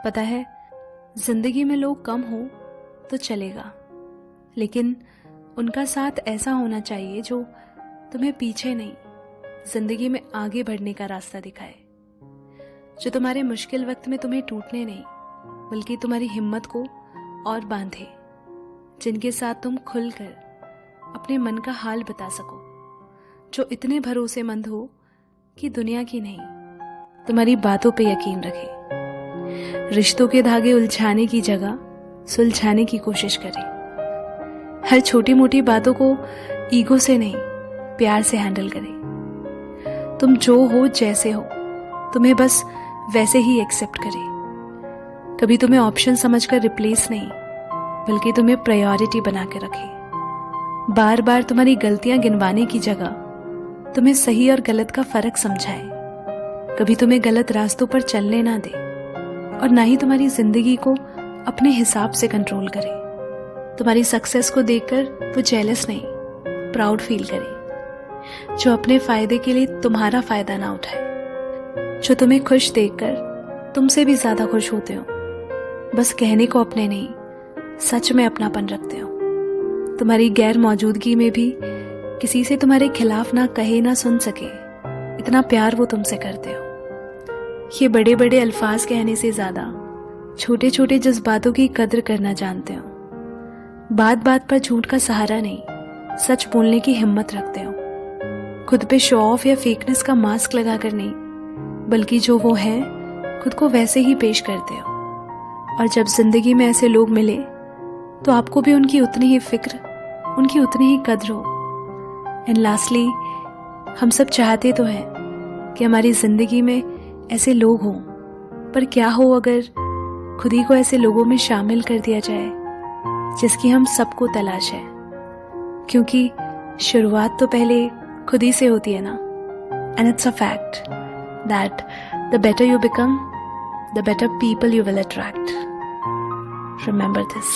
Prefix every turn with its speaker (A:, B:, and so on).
A: पता है, जिंदगी में लोग कम हो तो चलेगा, लेकिन उनका साथ ऐसा होना चाहिए जो तुम्हें पीछे नहीं, जिंदगी में आगे बढ़ने का रास्ता दिखाए, जो तुम्हारे मुश्किल वक्त में तुम्हें टूटने नहीं बल्कि तुम्हारी हिम्मत को और बांधे, जिनके साथ तुम खुलकर अपने मन का हाल बता सको, जो इतने भरोसेमंद हो कि दुनिया की नहीं, तुम्हारी बातों पे यकीन रखे, रिश्तों के धागे उलझाने की जगह सुलझाने की कोशिश करे, हर छोटी मोटी बातों को ईगो से नहीं प्यार से हैंडल करे। तुम जो हो जैसे हो, तुम्हें बस वैसे ही एक्सेप्ट करे। कभी तुम्हें ऑप्शन समझकर रिप्लेस नहीं बल्कि तुम्हें प्रायोरिटी बना के रखे। बार बार तुम्हारी गलतियां गिनवाने की जगह तुम्हें सही और गलत का फर्क समझाए। कभी तुम्हें गलत रास्तों पर चलने ना दे और ना ही तुम्हारी जिंदगी को अपने हिसाब से कंट्रोल करे। तुम्हारी सक्सेस को देखकर वो जेलस नहीं, प्राउड फील करे, जो अपने फायदे के लिए तुम्हारा फायदा ना उठाए, जो तुम्हें खुश देखकर तुमसे भी ज्यादा खुश होते हो, बस कहने को अपने नहीं सच में अपनापन रखते हो। तुम्हारी गैर मौजूदगी में भी किसी से तुम्हारे खिलाफ ना कहे ना सुन सके, इतना प्यार वो तुमसे करते हो। ये बड़े बड़े अल्फाज कहने से ज्यादा छोटे छोटे जज्बातों की कद्र करना जानते हो। बात बात पर झूठ का सहारा नहीं, सच बोलने की हिम्मत रखते हो। खुद पे शो ऑफ या फेकनेस का मास्क लगाकर नहीं बल्कि जो वो है खुद को वैसे ही पेश करते हो। और जब जिंदगी में ऐसे लोग मिले तो आपको भी उनकी उतनी ही फिक्र, उनकी उतनी ही कद्र हो। एंड लास्टली, हम सब चाहते तो हैं कि हमारी जिंदगी में ऐसे लोग हों, पर क्या हो अगर खुद ही को ऐसे लोगों में शामिल कर दिया जाए जिसकी हम सबको तलाश है, क्योंकि शुरुआत तो पहले खुद ही से होती है ना। And it's a fact that the better you become, the better people you will attract. Remember this.